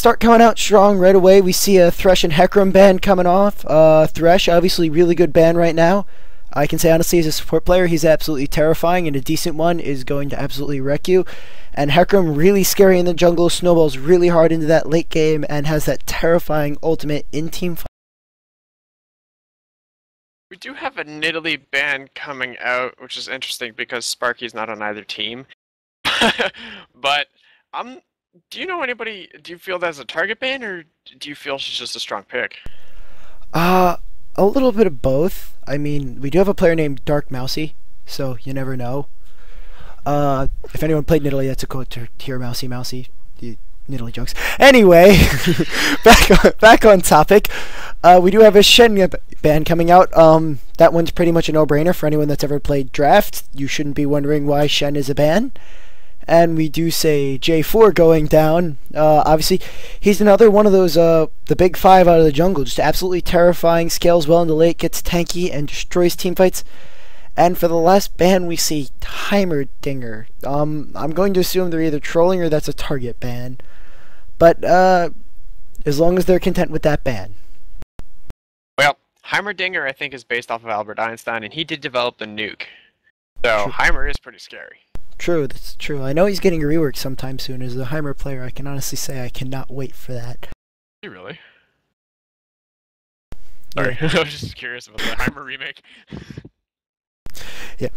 start coming out strong right away. We see a Thresh and Hecarim ban coming off. Thresh, obviously really good ban right now. I can say honestly, as a support player, he's absolutely terrifying, and a decent one is going to absolutely wreck you. And Hecarim, really scary in the jungle, snowballs really hard into that late game, and has that terrifying ultimate in team fight. We do have a Nidalee ban coming out, which is interesting because Sparky's not on either team. But do you know anybody? Do you feel that's a target ban, or do you feel she's just a strong pick? A little bit of both. I mean, we do have a player named Dark Mousy, so you never know. If anyone played Nidalee, that's a quote to hear Mousy Mousy. The Nidalee jokes. Anyway, back on topic. We do have a Shen ban coming out. That one's pretty much a no-brainer for anyone that's ever played Draft. You shouldn't be wondering why Shen is a ban. And we do say J4 going down. Obviously, he's another one of those, the big five out of the jungle. Just absolutely terrifying, scales well into late, gets tanky, and destroys teamfights. And for the last ban, we see Heimerdinger. I'm going to assume they're either trolling or that's a target ban. But, as long as they're content with that ban. Well, Heimerdinger, I think, is based off of Albert Einstein, and he did develop the nuke. So, Heimer is pretty scary. True, that's true. I know he's getting a rework sometime soon. As a Heimer player, I can honestly say I cannot wait for that. You really? Sorry, yeah. I was just curious about the Heimer remake. Yeah.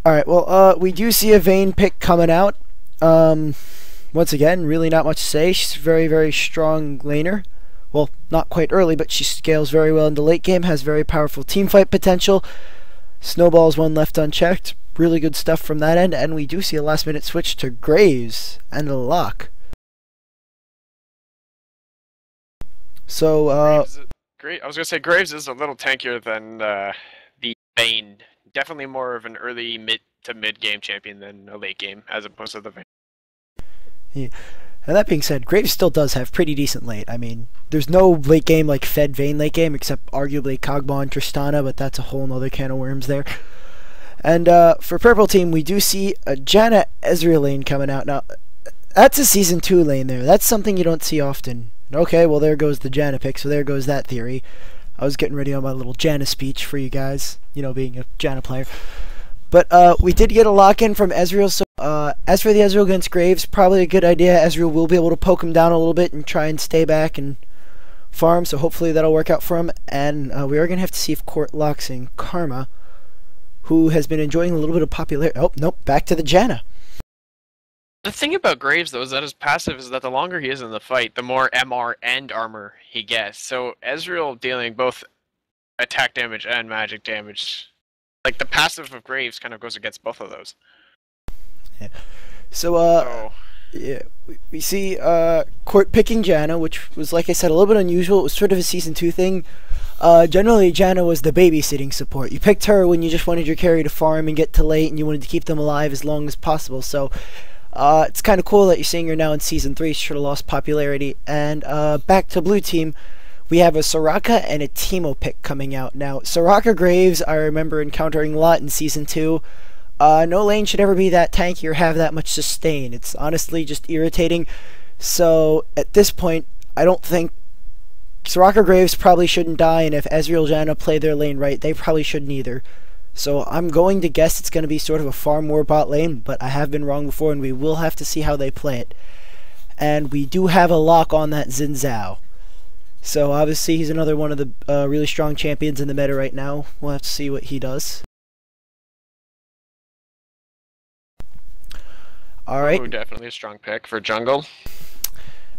Alright, well, we do see a Vayne pick coming out. Once again, really not much to say. She's a very, very strong laner. Well, not quite early, but she scales very well into late game, has very powerful teamfight potential. Snowballs one left unchecked. Really good stuff from that end, and we do see a last-minute switch to Graves and a lock. So, I was gonna say Graves is a little tankier than the Vayne. Definitely more of an early mid game champion than a late game, as opposed to the Vayne. Yeah. And that being said, Graves still does have pretty decent late. I mean, there's no late game like Fed Vayne late game, except arguably Kog'Maw and Tristana, but that's a whole nother can of worms there. And for Purple Team, we do see a Janna Ezreal lane coming out. Now, that's a Season 2 lane there. That's something you don't see often. Okay, well, there goes the Janna pick, so there goes that theory. I was getting ready on my little Janna speech for you guys, you know, being a Janna player. But we did get a lock-in from Ezreal, so as for the Ezreal against Graves, probably a good idea. Ezreal will be able to poke him down a little bit and try and stay back and farm, so hopefully that'll work out for him. And we are going to have to see if Court locks in Karma, who has been enjoying a little bit of popularity. Oh, nope, back to the Janna. The thing about Graves, though, is that his passive is that the longer he is in the fight, the more MR and armor he gets. So Ezreal dealing both attack damage and magic damage, like the passive of Graves kind of goes against both of those. Yeah. So, yeah, we see Court picking Janna, which was, like I said, a little bit unusual. It was sort of a Season 2 thing. Generally, Janna was the babysitting support. You picked her when you just wanted your carry to farm and get to late, and you wanted to keep them alive as long as possible. So, it's kind of cool that you're seeing her now in Season 3. She sort of lost popularity. And back to Blue Team, we have a Soraka and a Teemo pick coming out. Now, Soraka Graves, I remember encountering a lot in Season 2. No lane should ever be that tanky or have that much sustain. It's honestly just irritating. So, at this point, I don't think Soraka Graves probably shouldn't die, and if Ezreal Janna play their lane right, they probably shouldn't either. So I'm going to guess it's going to be sort of a farm war bot lane, but I have been wrong before, and we will have to see how they play it. And we do have a lock on that Xin Zhao. So obviously he's another one of the really strong champions in the meta right now. We'll have to see what he does. Alright. Mumu definitely a strong pick for jungle.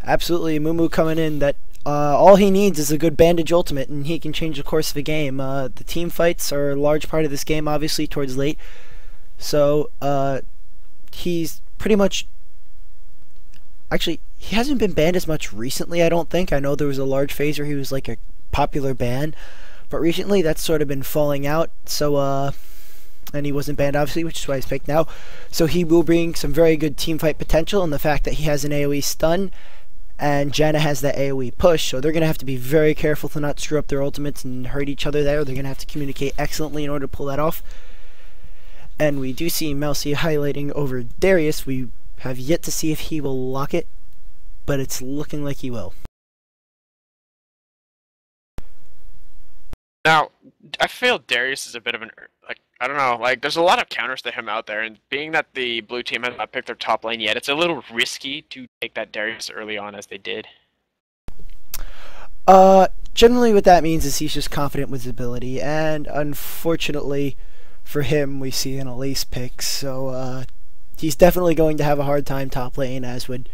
Absolutely, Mumu coming in. That all he needs is a good bandage ultimate, and he can change the course of the game. The team fights are a large part of this game, obviously, towards late. So, he's pretty much... Actually, he hasn't been banned as much recently, I don't think. I know there was a large phase where he was like a popular ban, but recently that's sort of been falling out. So, and he wasn't banned, obviously, which is why he's picked now. So he will bring some very good team fight potential, and the fact that he has an AoE stun, and Janna has that AoE push, so they're going to have to be very careful to not screw up their ultimates and hurt each other there. They're going to have to communicate excellently in order to pull that off. And we do see Mousy highlighting over Darius. We have yet to see if he will lock it. but it's looking like he will. Now, I feel Darius is a bit of an, like, I don't know, like, there's a lot of counters to him out there, and being that the blue team has not picked their top lane yet, it's a little risky to take that Darius early on as they did. Generally what that means is he's just confident with his ability, and unfortunately for him, we see an Elise pick, so, he's definitely going to have a hard time top lane, as would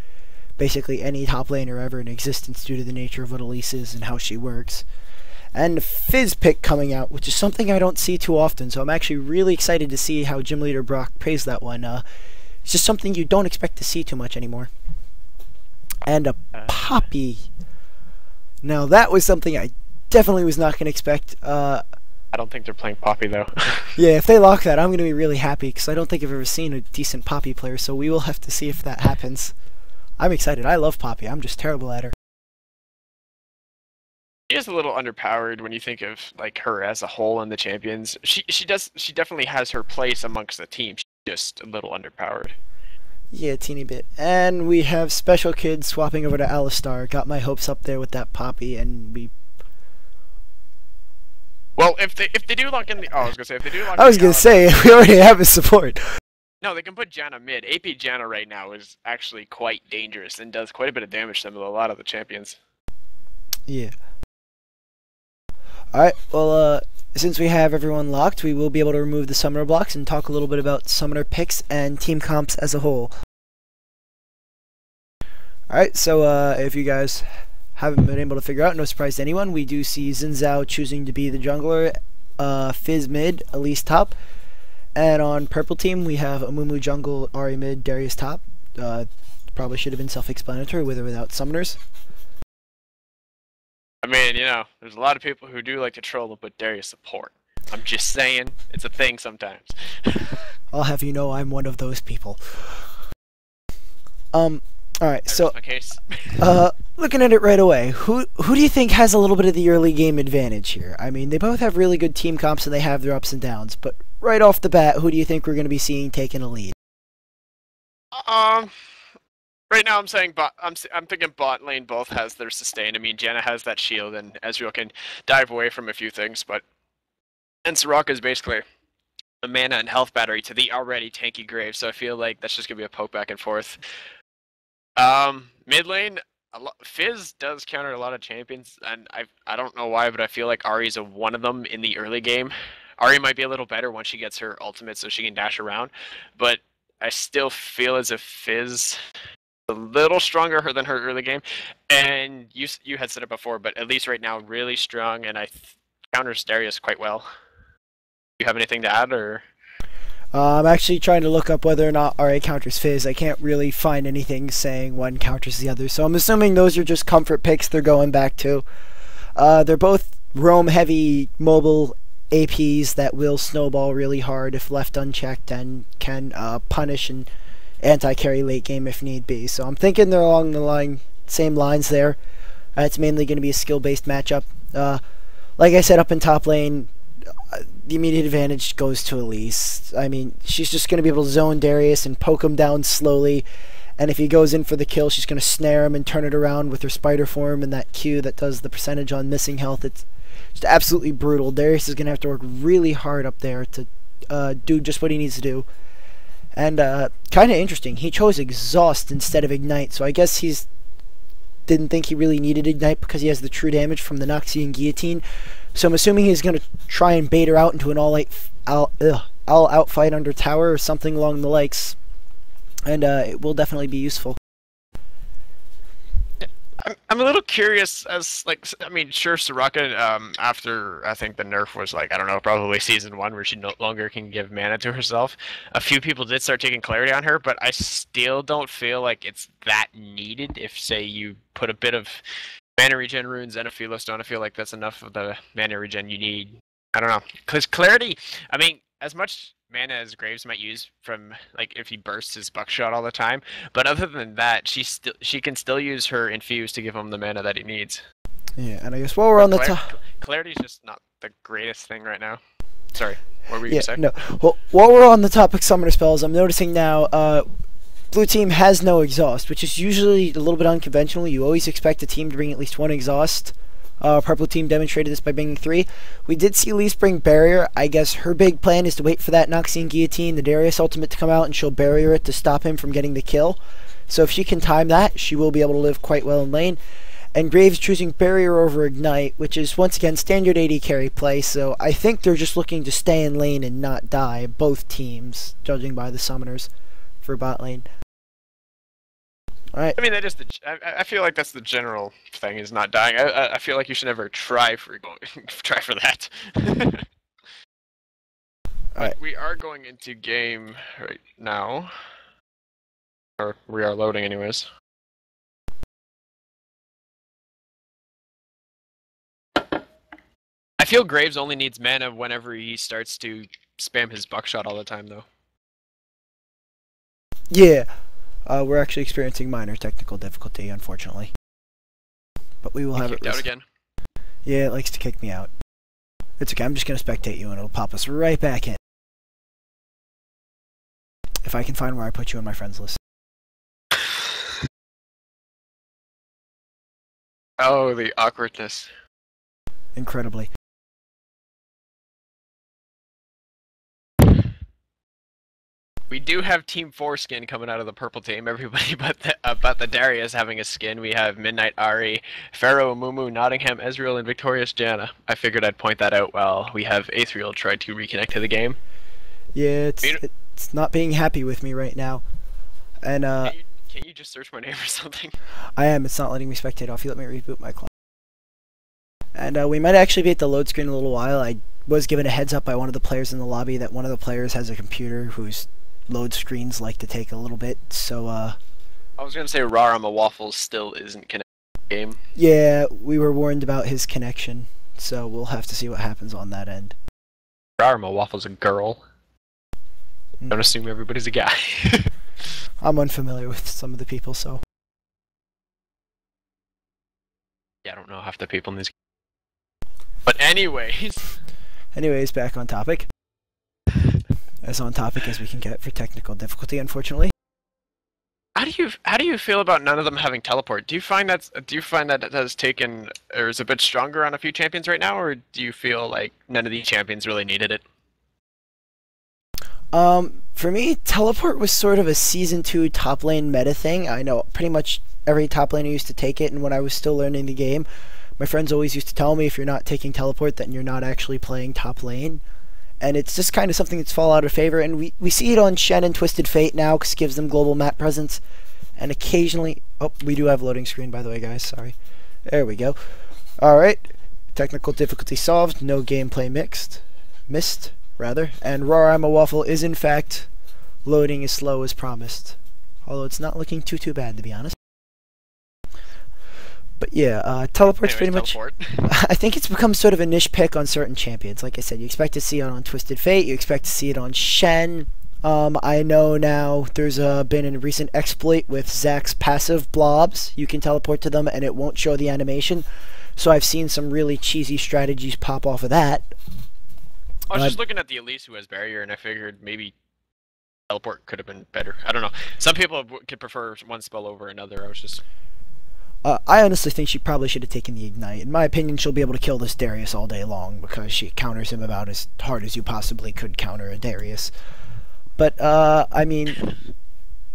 basically any top laner ever in existence due to the nature of what Elise is and how she works. And the Fizz pick coming out, which is something I don't see too often, so I'm actually really excited to see how Gym Leader Brock praised that one. It's just something you don't expect to see too much anymore. And a Poppy. Now that was something I definitely was not going to expect. I don't think they're playing Poppy though. Yeah, if they lock that, I'm going to be really happy, because I don't think I've ever seen a decent Poppy player, so we will have to see if that happens. I'm excited. I love Poppy. I'm just terrible at her. She is a little underpowered when you think of like her as a whole in the champions. She definitely has her place amongst the team. She's just a little underpowered. Yeah, a teeny bit. And we have Special Kid swapping over to Alistar. Got my hopes up there with that Poppy, and we. Well, if they do lock in the I was gonna say we already have his support. No, they can put Janna mid. AP Janna right now is actually quite dangerous and does quite a bit of damage to a lot of the champions. Yeah. Alright, well, since we have everyone locked, we will be able to remove the summoner blocks and talk a little bit about summoner picks and team comps as a whole. Alright, so if you guys haven't been able to figure out, no surprise to anyone, we do see Xin Zhao choosing to be the jungler, Fizz mid, Elise top, and on purple team we have Amumu jungle, Ahri mid, Darius top. Probably should have been self-explanatory with or without summoners. I mean, you know, there's a lot of people who do like to troll and put Darius support. I'm just saying, it's a thing sometimes. I'll have you know I'm one of those people. Alright, so looking at it right away, who do you think has a little bit of the early game advantage here? I mean, they both have really good team comps and they have their ups and downs, but right off the bat, who do you think we're going to be seeing taking a lead? Right now, I'm saying I'm thinking bot lane both has their sustain. I mean, Janna has that shield, and Ezreal can dive away from a few things, and Soraka is basically a mana and health battery to the already tanky Graves. So I feel like that's just gonna be a poke back and forth. Mid lane, Fizz does counter a lot of champions, and I don't know why, but I feel like Ahri's one of them in the early game. Ahri might be a little better once she gets her ultimate, so she can dash around, but I still feel as if Fizz a little stronger than her early game, and you had said it before, but at least right now really strong, and counters Darius quite well. Do you have anything to add, or? I'm actually trying to look up whether or not RA counters Fizz. I can't really find anything saying one counters the other, so I'm assuming those are just comfort picks they're going back to. They're both roam heavy mobile APs that will snowball really hard if left unchecked and can punish and anti-carry late game if need be. So I'm thinking they're along the same lines there. It's mainly going to be a skill-based matchup. Like I said, up in top lane, the immediate advantage goes to Elise. I mean, she's just going to be able to zone Darius and poke him down slowly, and if he goes in for the kill, she's going to snare him and turn it around with her spider form and that Q that does the percentage on missing health. It's just absolutely brutal. Darius is going to have to work really hard up there to do just what he needs to do. And kind of interesting, he chose Exhaust instead of Ignite, so I guess he's didn't think he really needed Ignite because he has the true damage from the Noxian Guillotine. So I'm assuming he's going to try and bait her out into an all-out fight under tower or something along the likes. And it will definitely be useful. I'm a little curious as, like, I mean, sure, Soraka, after, I think the nerf was, like, I don't know, probably Season 1, where she no longer can give mana to herself, a few people did start taking clarity on her, but I still don't feel like it's that needed. If, say, you put a bit of mana regen runes and a Philo Stone, I feel like that's enough of the mana regen you need. I don't know. Because clarity, I mean, as much mana as Graves might use from, like, if he bursts his buckshot all the time, but other than that, she can still use her infuse to give him the mana that he needs. Yeah, and I guess while we're on the top, clarity's just not the greatest thing right now. Sorry, what were you saying? No. Well, while we're on the topic summoner spells, I'm noticing now blue team has no exhaust, which is usually a little bit unconventional. You always expect a team to bring at least one exhaust. Purple team demonstrated this by bringing 3. We did see Elise bring barrier. I guess her big plan is to wait for that Noxian Guillotine, the Darius ultimate to come out, and she'll barrier it to stop him from getting the kill. So if she can time that, she will be able to live quite well in lane. And Graves choosing barrier over ignite, which is once again standard AD carry play. So I think they're just looking to stay in lane and not die, both teams, judging by the summoners for bot lane. All right. I mean, that is I feel like that's the general thing, is not dying. I feel like you should never try for that. Alright. We are going into game right now. Or we are loading anyways. I feel Graves only needs mana whenever he starts to spam his buckshot all the time, though. Yeah. We're actually experiencing minor technical difficulty, unfortunately. But we will have it. Out again. Yeah, it likes to kick me out. It's okay, I'm just going to spectate you and it'll pop us right back in. If I can find where I put you on my friends list. Oh, the awkwardness. Incredibly. We do have Team 4 skin coming out of the purple team. Everybody but the Darius having a skin. We have Midnight Ari, Pharaoh, Mumu, Nottingham, Ezreal, and Victorious Janna. I figured I'd point that out while we have Aethriel try to reconnect to the game. Yeah, it's not being happy with me right now. And Can you just search my name or something? I am. It's not letting me spectate off. You let me reboot my client. And we might actually be at the load screen in a little while. I was given a heads up by one of the players in the lobby that one of the players has a computer whose load screens like to take a little bit, so I was gonna say Rarama Waffles still isn't connected to the game. Yeah, we were warned about his connection, so we'll have to see what happens on that end. Rarama Waffles a girl. Don't assume everybody's a guy. I'm unfamiliar with some of the people, so yeah, I don't know half the people in these games. But anyways, back on topic. As on topic as we can get for technical difficulty, unfortunately. How do you feel about none of them having teleport? Do you find that it has taken, or is a bit stronger on a few champions right now, or do you feel like none of these champions really needed it? For me, teleport was sort of a season 2 top lane meta thing. I know pretty much every top laner used to take it, and when I was still learning the game, my friends always used to tell me if you're not taking teleport, then you're not actually playing top lane. And it's just kind of something that's fall out of favor, and we see it on Shen and Twisted Fate now, because it gives them global map presence, and occasionally... Oh, we do have loading screen, by the way, guys, sorry. There we go. Alright, technical difficulty solved, no gameplay missed, and Rarama Waffle is in fact loading as slow as promised. Although it's not looking too bad, to be honest. But yeah, teleport's pretty much... I think it's become sort of a niche pick on certain champions. Like I said, you expect to see it on Twisted Fate, you expect to see it on Shen. I know now there's been a recent exploit with Zack's passive blobs. You can teleport to them and it won't show the animation. So I've seen some really cheesy strategies pop off of that. I was just looking at the Elise who has barrier, and I figured maybe teleport could have been better. I don't know. Some people could prefer one spell over another. I was just... I honestly think she probably should have taken the Ignite. In my opinion, she'll be able to kill this Darius all day long, because she counters him about as hard as you possibly could counter a Darius. But, I mean,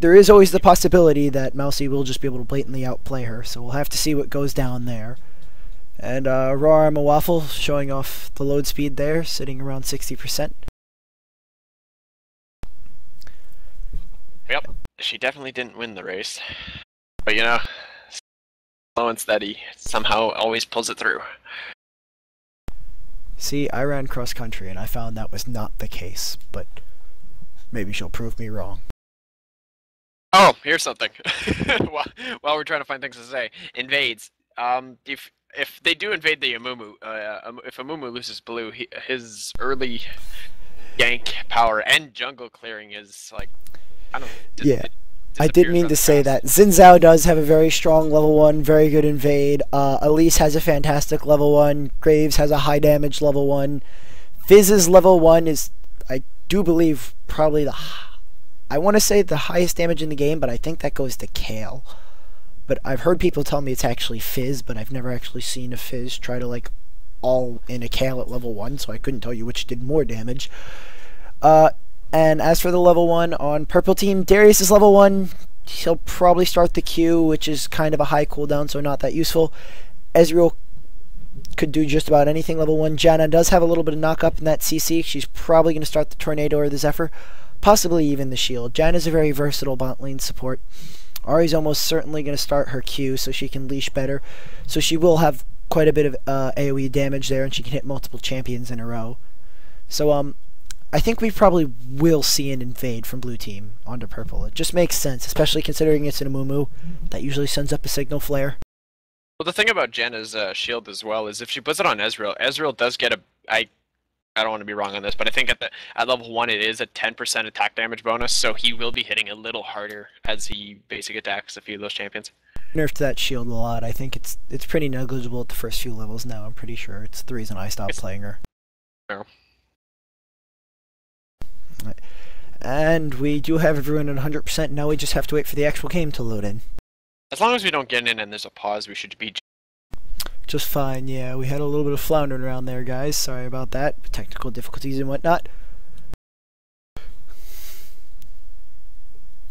there is always the possibility that Mousy will just be able to blatantly outplay her, so we'll have to see what goes down there. And, Rarama Waffle showing off the load speed there, sitting around 60%. Yep, she definitely didn't win the race. But, you know... slow and steady, somehow always pulls it through. See, I ran cross country and I found that was not the case, but maybe she'll prove me wrong. Oh, here's something. While we're trying to find things to say, invades. If they do invade the Amumu, if Amumu loses blue, his early gank power and jungle clearing is like, I don't know. Yeah. I did mean to say that. Xin Zhao does have a very strong level 1, very good invade. Elise has a fantastic level 1. Graves has a high damage level 1. Fizz's level 1 is, I do believe, probably I want to say the highest damage in the game, but I think that goes to Kale. But I've heard people tell me it's actually Fizz, but I've never actually seen a Fizz try to like all in a Kale at level 1, so I couldn't tell you which did more damage. And as for the level 1 on purple team, Darius is level 1. He'll probably start the Q, which is kind of a high cooldown, so not that useful. Ezreal could do just about anything level 1. Janna does have a little bit of knock up in that CC. She's probably going to start the Tornado or the Zephyr, possibly even the Shield. Janna's a very versatile bot lane support. Ahri's almost certainly going to start her Q so she can leash better. So she will have quite a bit of AoE damage there, and she can hit multiple champions in a row. So I think we probably will see an invade from blue team onto purple. It just makes sense, especially considering it's in a Mumu. That usually sends up a signal flare. Well, the thing about Janna's shield as well is if she puts it on Ezreal, Ezreal does get a... I don't want to be wrong on this, but I think at level 1 it is a 10% attack damage bonus, so he will be hitting a little harder as he basic attacks a few of those champions. Nerfed that shield a lot. I think it's pretty negligible at the first few levels now. I'm pretty sure it's the reason I stopped playing her. No. And we do have everyone at 100%. Now we just have to wait for the actual game to load in. As long as we don't get in and there's a pause, we should be just fine. Yeah, we had a little bit of floundering around there, guys. Sorry about that. Technical difficulties and whatnot.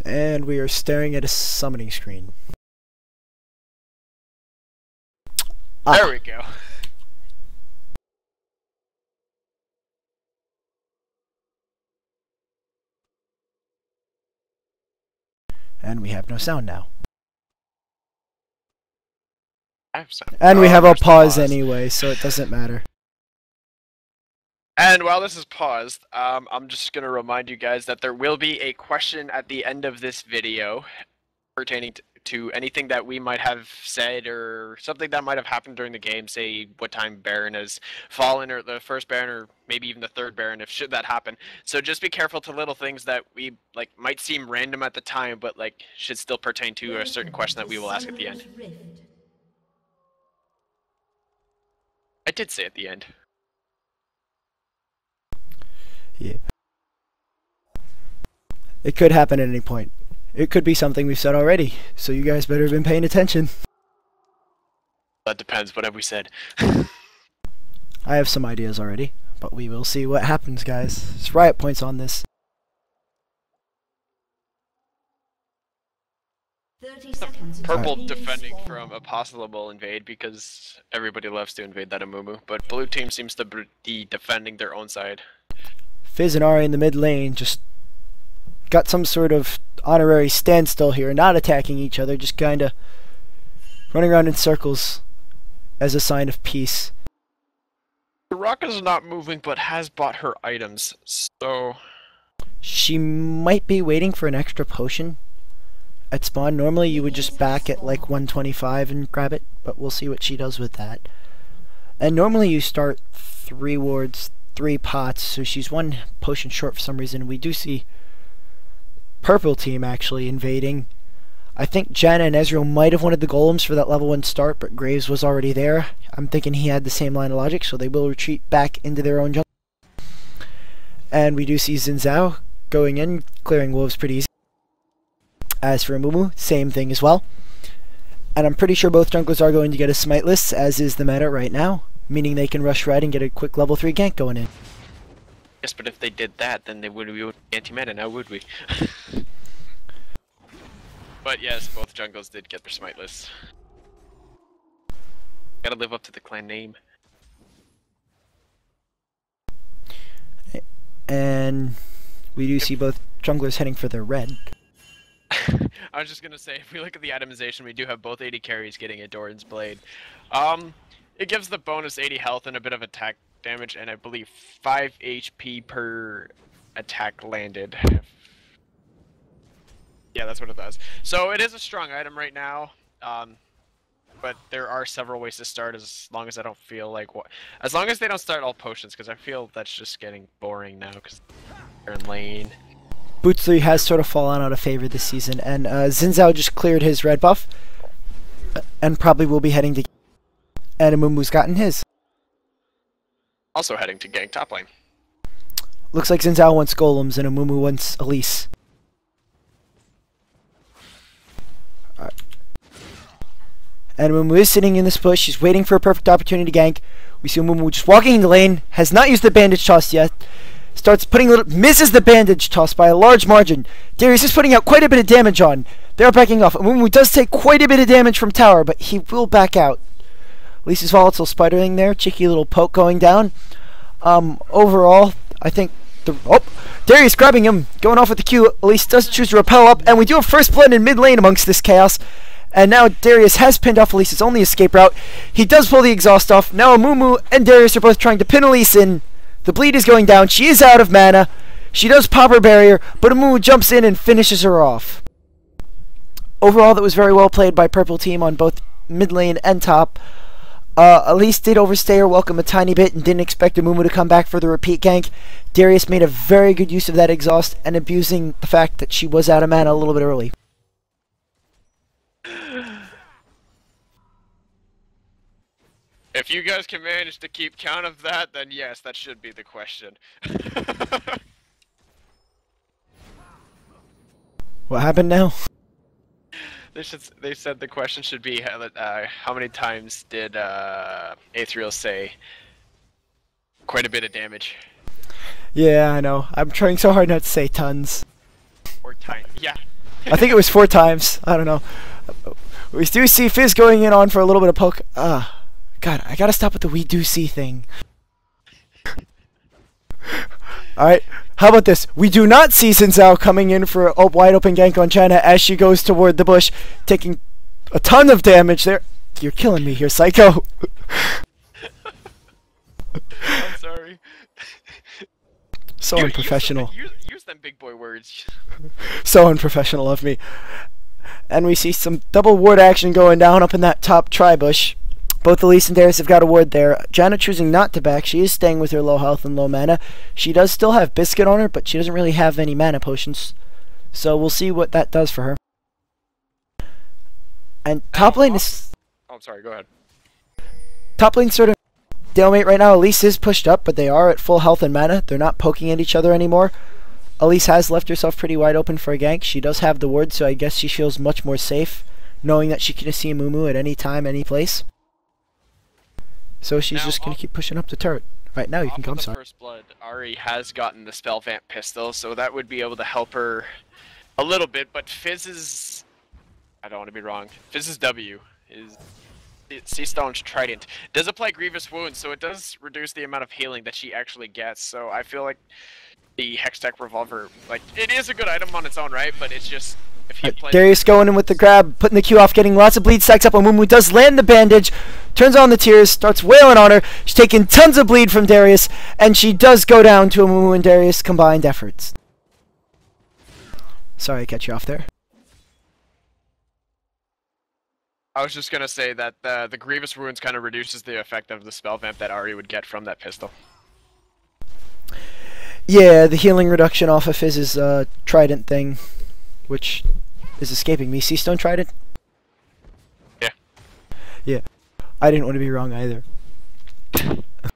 And we are staring at a summoning screen. There we go. And we have no sound now. I have sound. And we have a pause anyway, so it doesn't matter. And while this is paused, I'm just going to remind you guys that there will be a question at the end of this video pertaining to anything that we might have said or something that might have happened during the game, say what time Baron has fallen, or the first Baron, or maybe even the third Baron, if should that happen. So just be careful to little things that we might seem random at the time, but should still pertain to a certain question that we will ask at the end. I did say at the end. Yeah. It could happen at any point. It could be something we've said already, so you guys better have been paying attention. That depends, what have we said? I have some ideas already, but we will see what happens, guys. There's riot points on this. 30 seconds. Purple defending from a possible invade because everybody loves to invade that Amumu, but blue team seems to be defending their own side. Fizz and Ahri in the mid lane just got some sort of honorary standstill here, not attacking each other, just kinda running around in circles as a sign of peace. Soraka's not moving but has bought her items, so... She might be waiting for an extra potion at spawn. Normally you would just back at like 125 and grab it, but we'll see what she does with that. And normally you start 3 wards, 3 pots, so she's 1 potion short for some reason. We do see purple team actually invading. I think Janna and Ezreal might have wanted the golems for that level 1 start, but Graves was already there. I'm thinking he had the same line of logic, so they will retreat back into their own jungle. And we do see Xin Zhao going in, clearing wolves pretty easy. As for Mumu, same thing as well. And I'm pretty sure both junglers are going to get a smiteless, as is the meta right now, meaning they can rush red and get a quick level 3 gank going in. Yes, but if they did that, then we wouldn't be anti-meta now, would we? But yes, both jungles did get their smiteless. Gotta live up to the clan name. And we do see both junglers heading for their red. I was just gonna say, if we look at the itemization, we do have both 80 carries getting a Doran's Blade. It gives the bonus 80 health and a bit of attack damage, and I believe 5 HP per attack landed. Yeah, that's what it does. So it is a strong item right now, but there are several ways to start as long as I don't feel like... As long as they don't start all potions, because I feel that's just getting boring now, because they're in lane. Boots 3 has sort of fallen out of favor this season, and Xin Zhao just cleared his red buff, and probably will be heading to... And Amumu's gotten his. Also heading to gank top lane. Looks like Xin Zhao wants golems and Amumu wants Elise. And Mumu is sitting in this bush. She's waiting for a perfect opportunity to gank. We see Mumu just walking in the lane. Has not used the bandage toss yet. Starts putting misses the bandage toss by a large margin. Darius is putting out quite a bit of damage on. They're backing off. Mumu does take quite a bit of damage from tower, but he will back out. Lisa's volatile spidering there. Cheeky little poke going down. Overall, I think Darius grabbing him, going off with the Q. Elise does choose to repel up, and we do have first blood in mid lane amongst this chaos. And now Darius has pinned off Elise's only escape route. He does pull the exhaust off. Now Mumu and Darius are both trying to pin Elise in. The bleed is going down. She is out of mana. She does pop her barrier, but Mumu jumps in and finishes her off. Overall, that was very well played by Purple Team on both mid lane and top. Elise did overstay her welcome a tiny bit and didn't expect Mumu to come back for the repeat gank. Darius made a very good use of that exhaust and abusing the fact that she was out of mana a little bit early. If you guys can manage to keep count of that, then yes, that should be the question. What happened now? They said the question should be how many times did Aethriel say quite a bit of damage? Yeah, I know. I'm trying so hard not to say tons. Or time. Yeah. I think it was 4 times. I don't know. We do see Fizz going in on for a little bit of poke. God, I gotta stop with the we do see thing. Alright, how about this? We do not see Xin Zhao coming in for a wide open gank on China as she goes toward the bush, taking a ton of damage there. You're killing me here, Psycho. I'm sorry. So unprofessional. Use them big boy words. So unprofessional of me. And we see some double ward action going down up in that top tri-bush. Both Elise and Darius have got a ward there. Janna choosing not to back. She is staying with her low health and low mana. She does still have Biscuit on her, but she doesn't really have any mana potions. So we'll see what that does for her. And top lane is... Oh, I'm sorry, go ahead. Top lane sort of stalemate right now. Elise is pushed up, but they are at full health and mana. They're not poking at each other anymore. Elise has left herself pretty wide open for a gank. She does have the ward, so I guess she feels much more safe, knowing that she can see Mumu at any time, any place. So she's just going to keep pushing up the turret. Right now, you can come, sorry. First blood, Ari has gotten the spell vamp pistol, so that would be able to help her a little bit, but Fizz's... I don't want to be wrong. Fizz's W is... Seastone's Trident does apply grievous wounds, so it does reduce the amount of healing that she actually gets, so I feel like the Hextech Revolver, like, it is a good item on its own, right? But it's just... Darius going in with the grab, putting the Q off, getting lots of bleed stacks up on Mumu, does land the bandage, turns on the tears, starts wailing on her. She's taking tons of bleed from Darius, and she does go down to a Mumu and Darius combined efforts. Sorry I cut you off there. I was just gonna say that the Grievous Wounds kind of reduces the effect of the spell vamp that Ari would get from that pistol. Yeah, the healing reduction off of Fizz's Trident thing, which is escaping me. Seastone Trident? Yeah. Yeah. I didn't want to be wrong either.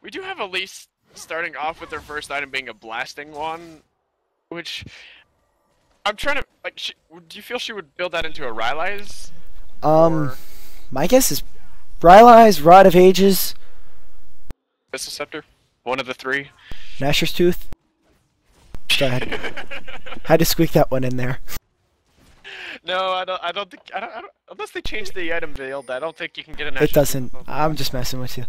We do have Elise starting off with her first item being a blasting one, which I'm trying to like. Do you feel she would build that into a Rylai's? My guess is Rylai's, Rod of Ages, Pistol Scepter, one of the 3. Gnasher's Tooth. Sorry, had to squeak that one in there. No, I don't think unless they change the item build, I don't think you can get an. It doesn't. I'm just messing with you.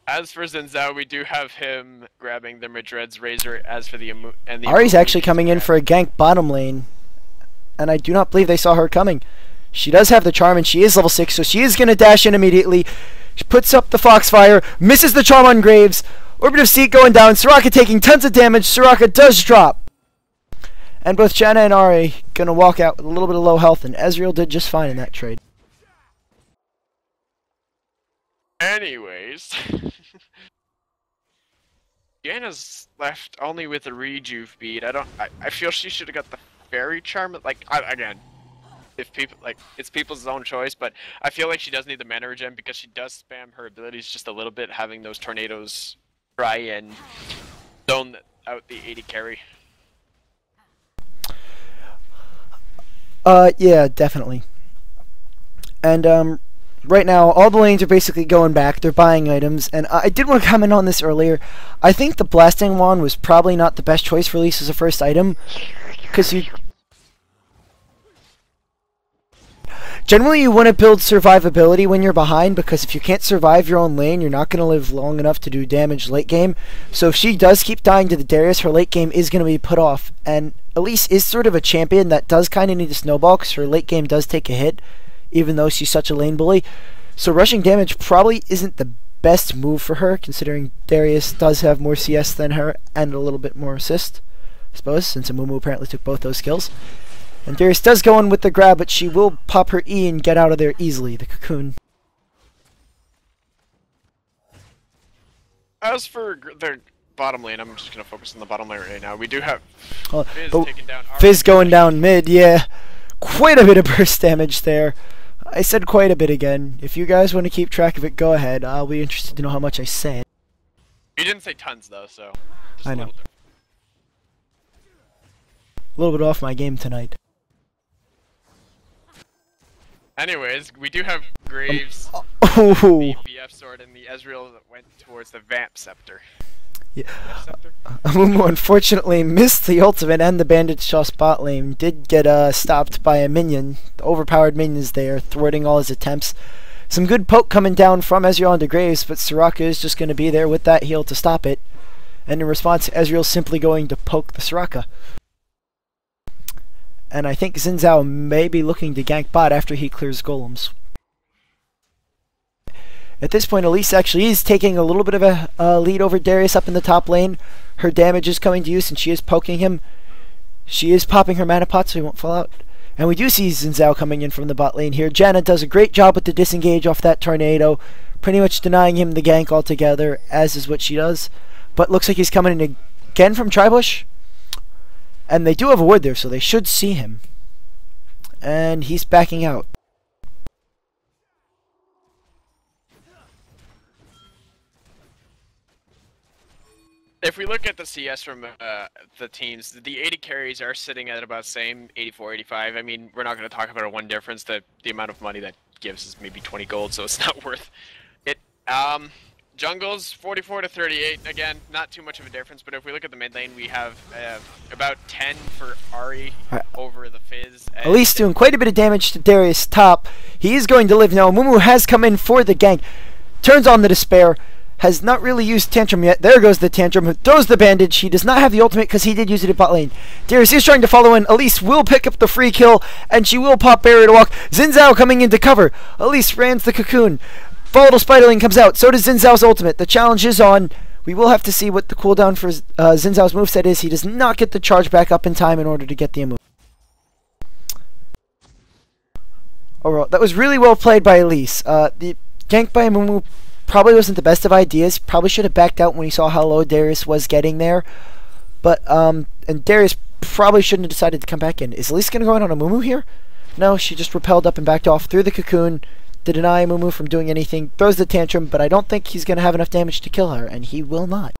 As for Xin Zhao, we do have him grabbing the Madred's Razor. As for the Ari's actually coming in for a gank bottom lane, and I do not believe they saw her coming. She does have the charm, and she is level 6, so she is going to dash in immediately. She puts up the Foxfire, misses the charm on Graves. Orbit of Seat going down. Soraka taking tons of damage. Soraka does drop. And both Janna and Ari going to walk out with a little bit of low health, and Ezreal did just fine in that trade. Anyways, Janna's left only with a rejuve bead. I feel she should have got the fairy charm. Like again, if people it's people's own choice, but I feel like she does need the mana regen because she does spam her abilities just a little bit, having those tornadoes try and zone out the 80 carry. Yeah, definitely. And, right now, all the lanes are basically going back. They're buying items. And I did want to comment on this earlier. I think the Blasting Wand was probably not the best choice for Elise as a first item. Because you... Generally, you want to build survivability when you're behind, because if you can't survive your own lane, you're not going to live long enough to do damage late game. So if she does keep dying to the Darius, her late game is going to be put off. And Elise is sort of a champion that does kind of need to snowball, because her late game does take a hit, even though she's such a lane bully. So rushing damage probably isn't the best move for her, considering Darius does have more CS than her, and a little bit more assist, I suppose, since Amumu apparently took both those skills. And Darius does go in with the grab, but she will pop her E and get out of there easily, the cocoon. As for their bottom lane, I'm just going to focus on the bottom lane right now. We do have Fizz taking down Fizz going down mid, yeah. Quite a bit of burst damage there. I said quite a bit again. If you guys want to keep track of it, go ahead. I'll be interested to know how much I said. You didn't say tons, though, so... I know. A little bit off my game tonight. Anyways, we do have Graves, oh. the BF sword, and the Ezreal that went towards the Vamp Scepter. Yeah. Amumu unfortunately missed the ultimate, and the Bandit Shaw bot lane did get stopped by a minion. The overpowered minion is there, thwarting all his attempts. Some good poke coming down from Ezreal onto Graves, but Soraka is just going to be there with that heal to stop it. And in response, Ezreal's simply going to poke the Soraka. And I think Xin Zhao may be looking to gank bot after he clears golems. At this point, Elise actually is taking a little bit of a lead over Darius up in the top lane. Her damage is coming to use, and she is poking him. She is popping her mana pot so he won't fall out. And we do see Xin Zhao coming in from the bot lane here. Janna does a great job with the disengage off that tornado, pretty much denying him the gank altogether, as is what she does. But looks like he's coming in again from Tribush. And they do have a ward there, so they should see him. And he's backing out. If we look at the CS from the teams, the 80 carries are sitting at about the same, 84, 85. I mean, we're not going to talk about a one difference. The amount of money that gives is maybe 20 gold, so it's not worth it. Jungle's 44 to 38. Again, not too much of a difference, but if we look at the mid lane, we have about 10 for Ahri over the Fizz. Elise doing quite a bit of damage to Darius top. He is going to live now. Mumu has come in for the gank. Turns on the Despair. Has not really used Tantrum yet. There goes the Tantrum. Throws the bandage. He does not have the ultimate because he did use it at bot lane. Darius is trying to follow in. Elise will pick up the free kill, and she will pop Barrier to Walk. Xin Zhao coming in to cover. Elise rans the cocoon. Volatile Spiderling comes out. So does Xin Zhao's ultimate. The challenge is on. We will have to see what the cooldown for Xin Zhao's moveset is. He does not get the charge back up in time in order to get the move. Overall, that was really well played by Elise. The gank by Amumu probably wasn't the best of ideas. Probably should have backed out when he saw how low Darius was getting there. But, and Darius probably shouldn't have decided to come back in. Is Elise going to go in on Amumu here? No, she just repelled up and backed off through the cocoon to deny Amumu from doing anything. Throws the Tantrum, but I don't think he's going to have enough damage to kill her, and he will not.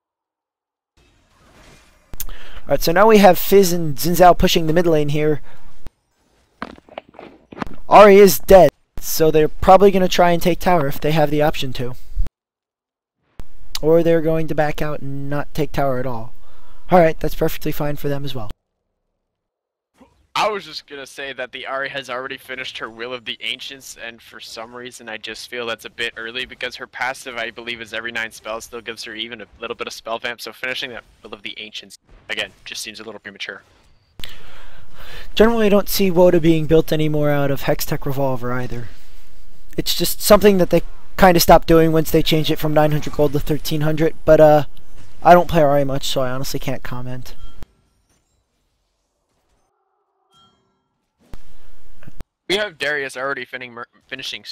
Alright, so now we have Fizz and Xin Zhao pushing the mid lane here. Ahri is dead, so they're probably going to try and take tower if they have the option to. Or they're going to back out and not take tower at all. Alright, that's perfectly fine for them as well. I was just going to say that the Ahri has already finished her Will of the Ancients, and for some reason I just feel that's a bit early because her passive, I believe, is every 9 spells, still gives her even a little bit of spell vamp, so finishing that Will of the Ancients, again, just seems a little premature. Generally, I don't see Woda being built anymore out of Hextech Revolver either. It's just something that they kind of stopped doing once they changed it from 900 gold to 1300, but I don't play Ahri much, so I honestly can't comment. We have Darius already finishing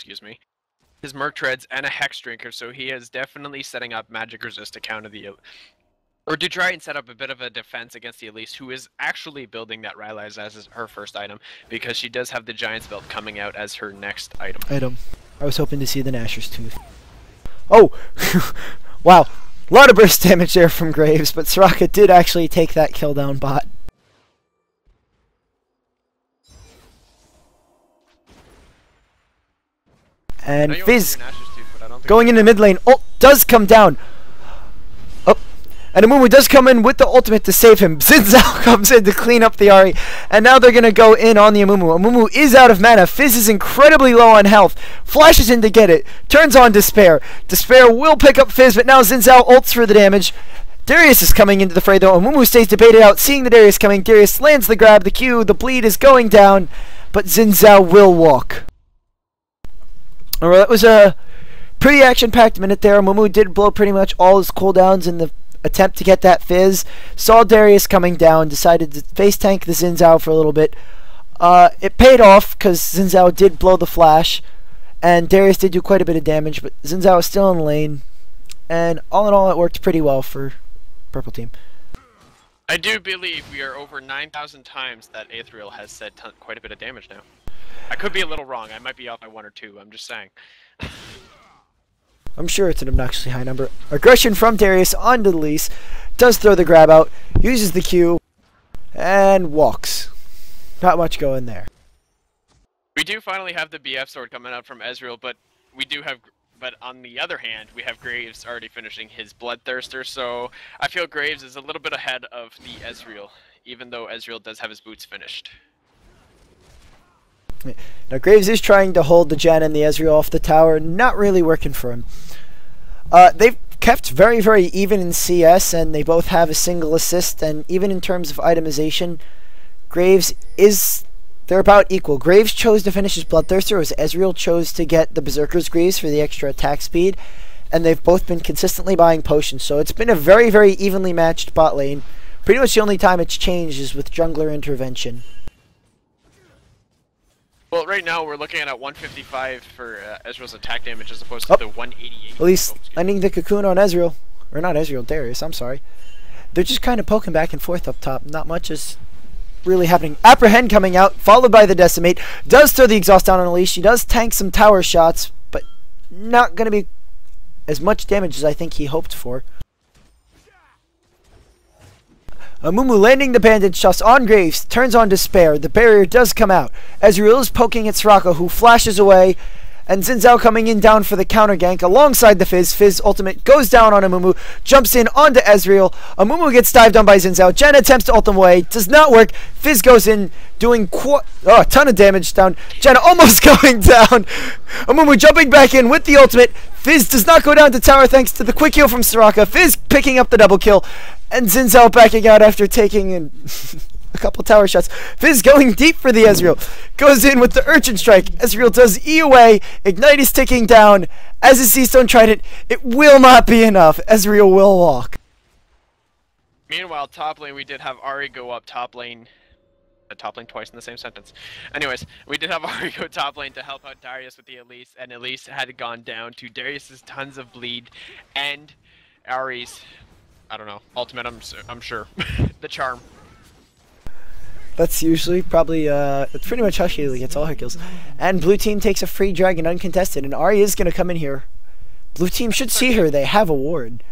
his Merc Treads and a Hex Drinker, so he is definitely setting up Magic Resist to counter the... Or to try and set up a bit of a defense against the Elise, who is actually building that Rylai's as her first item, because she does have the Giant's Belt coming out as her next item. I was hoping to see the Nashor's Tooth. Oh! Wow. A lot of burst damage there from Graves, but Soraka did actually take that kill down bot. And Fizz going into mid lane. Ult does come down. Oh, and Amumu does come in with the ultimate to save him. Xin Zhao comes in to clean up the Ahri. And now they're going to go in on the Amumu. Amumu is out of mana. Fizz is incredibly low on health. Flashes in to get it. Turns on Despair. Despair will pick up Fizz, but now Xin Zhao ults for the damage. Darius is coming into the fray though. Amumu stays debated out. Seeing the Darius coming, Darius lands the grab, the Q, the bleed is going down. But Xin Zhao will walk. Alright, that was a pretty action-packed minute there. Amumu did blow pretty much all his cooldowns in the attempt to get that Fizz. Saw Darius coming down, decided to face tank the Xin Zhao for a little bit. It paid off because Xin Zhao did blow the flash, and Darius did do quite a bit of damage, but Xin Zhao is still in lane. And all in all, it worked pretty well for Purple Team. I do believe we are over 9,000 times that Aetherial has said quite a bit of damage now. I could be a little wrong. I might be off by 1 or 2. I'm just saying. I'm sure it's an obnoxiously high number. Aggression from Darius onto the Elise. Does throw the grab out. Uses the Q. And walks. Not much going there. We do finally have the BF sword coming out from Ezreal, but we do have... But on the other hand, we have Graves already finishing his Bloodthirster, so I feel Graves is a little bit ahead of the Ezreal, even though Ezreal does have his boots finished. Now Graves is trying to hold the Janna and the Ezreal off the tower, not really working for him. They've kept very, very even in CS, and they both have a single assist, and even in terms of itemization, Graves is... They're about equal. Graves chose to finish his Bloodthirster, whereas Ezreal chose to get the Berserker's Greaves for the extra attack speed, and they've both been consistently buying potions, so it's been a very, very evenly matched bot lane. Pretty much the only time it's changed is with jungler intervention. Well, right now we're looking at 155 for Ezreal's attack damage as opposed to the 188. At least ending the cocoon on Ezreal. Or not Ezreal, Darius, I'm sorry. They're just kind of poking back and forth up top. Not much is really happening. Apprehend coming out, followed by the Decimate. Does throw the exhaust down on Elise. She does tank some tower shots, but not going to be as much damage as I think he hoped for. Amumu landing the bandage shots on Graves, turns on Despair. The barrier does come out. Ezreal is poking at Soraka, who flashes away, and Xin Zhao coming in down for the counter gank alongside the Fizz. Fizz ultimate goes down on Amumu, jumps in onto Ezreal. Amumu gets dived on by Xin Zhao. Janna attempts to ult him away, does not work. Fizz goes in, doing a ton of damage down. Janna almost going down. Amumu jumping back in with the ultimate. Fizz does not go down to tower thanks to the quick heal from Soraka. Fizz picking up the double kill, and Xin Zhao backing out after taking a couple tower shots. Fizz going deep for the Ezreal. Goes in with the Urchin Strike. Ezreal does E away. Ignite is ticking down. As a Seastone Trident, it will not be enough. Ezreal will walk. Meanwhile, top lane, we did have Ahri go up top lane. Top lane twice in the same sentence. Anyways, we did have Ahri go top lane to help out Darius with the Elise, and Elise had gone down to Darius's tons of bleed and Ahri's, I don't know, ultimate, I'm sure. The charm. That's usually probably, it's pretty much how she gets all her kills. And blue team takes a free dragon uncontested, and Ahri is going to come in here. Blue team should see her, they have a ward.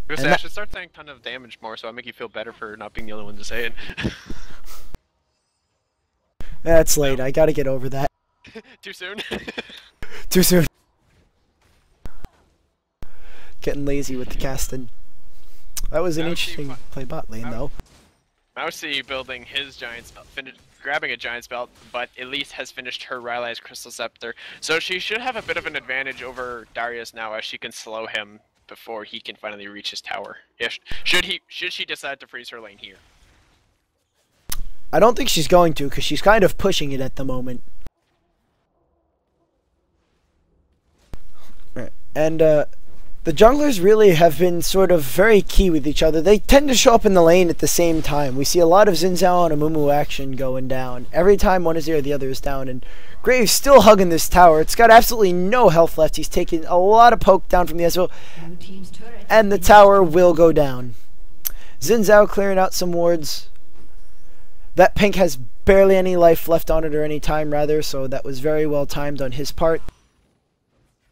I should start saying ton of damage more so I make you feel better for not being the only one to say it. That's late, I gotta get over that. Too soon? Too soon. Getting lazy with the casting. That was an interesting play bot lane though. Mousy building his giant spell, grabbing a giant spell, but Elise has finished her Rylai's Crystal Scepter, so she should have a bit of an advantage over Darius now, as she can slow him before he can finally reach his tower. Should she decide to freeze her lane here? I don't think she's going to, because she's kind of pushing it at the moment. And the junglers really have been sort of very key with each other. They tend to show up in the lane at the same time. We see a lot of Xin Zhao and Amumu action going down. Every time one is there, the other is down. And Graves still hugging this tower. It's got absolutely no health left. He's taking a lot of poke down from the Ezreal. And the tower will go down. Xin Zhao clearing out some wards. That pink has barely any life left on it, or any time rather, so that was very well timed on his part.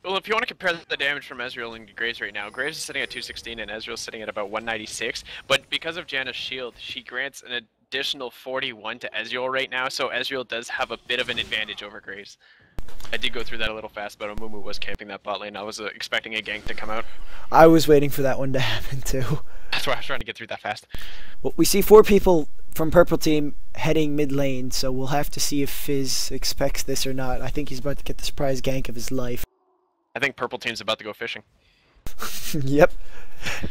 Well, if you want to compare the damage from Ezreal and Graves right now, Graves is sitting at 216 and Ezreal is sitting at about 196, but because of Janna's shield, she grants an additional 41 to Ezreal right now, so Ezreal does have a bit of an advantage over Graves. I did go through that a little fast, but Amumu was camping that bot lane. I was expecting a gank to come out. I was waiting for that one to happen too. That's why I was trying to get through that fast. Well, we see 4 people from purple team heading mid lane, so we'll have to see if Fizz expects this or not. I think he's about to get the surprise gank of his life. I think purple team's about to go fishing. Yep.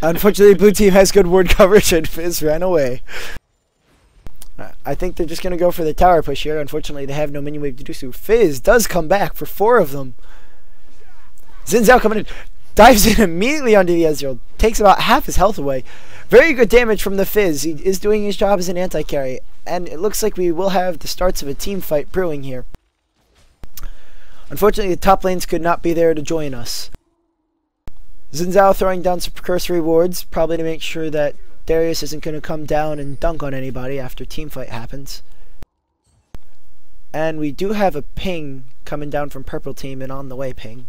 Unfortunately, blue team has good ward coverage and Fizz ran away. I think they're just going to go for the tower push here. Unfortunately, they have no minion wave to do so. Fizz does come back for 4 of them. Xin Zhao coming in. Dives in immediately onto the Ezreal. Takes about half his health away. Very good damage from the Fizz. He is doing his job as an anti-carry. And it looks like we will have the starts of a team fight brewing here. Unfortunately, the top lanes could not be there to join us. Xin Zhao throwing down some precursory wards, probably to make sure that Darius isn't going to come down and dunk on anybody after team fight happens. And we do have a ping coming down from purple team, and on the way ping.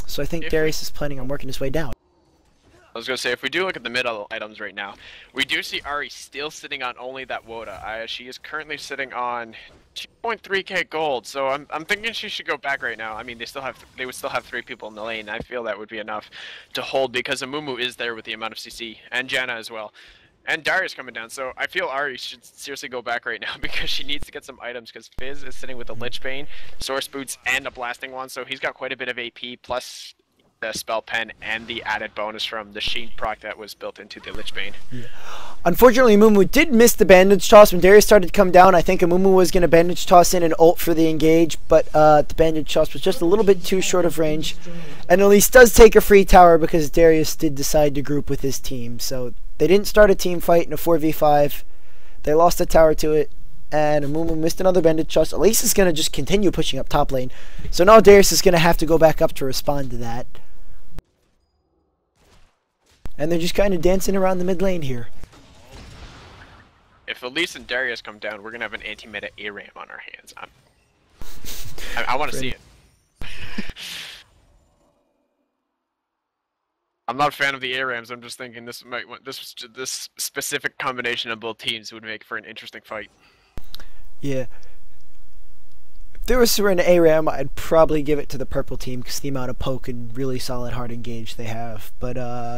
So I think Darius is planning on working his way down. I was going to say, if we do look at the middle items right now, we do see Ahri still sitting on only that Woda. She is currently sitting on 2.3k gold, so I'm thinking she should go back right now. I mean, they would still have 3 people in the lane. I feel that would be enough to hold because Amumu is there with the amount of CC, and Janna as well. And Darius coming down, so I feel Ahri should seriously go back right now because she needs to get some items because Fizz is sitting with a Lich Bane, Source Boots, and a Blasting Wand, so he's got quite a bit of AP, plus the spell pen and the added bonus from the Sheen proc that was built into the Lich Bane. Yeah. Unfortunately, Amumu did miss the bandage toss. When Darius started to come down, I think Amumu was going to bandage toss in and ult for the engage, but the bandage toss was just a little bit too short of range. And Elise does take a free tower because Darius did decide to group with his team. So they didn't start a team fight in a 4v5. They lost a tower to it, and Amumu missed another bandage toss. Elise is going to just continue pushing up top lane. So now Darius is going to have to go back up to respond to that. And they're just kind of dancing around the mid lane here. If Elise and Darius come down, we're going to have an anti-meta ARAM on our hands. I want to see it. I'm not a fan of the ARAMs. I'm just thinking this specific combination of both teams would make for an interesting fight. Yeah. If there was an ARAM, I'd probably give it to the purple team because the amount of poke and really solid hard engage they have. But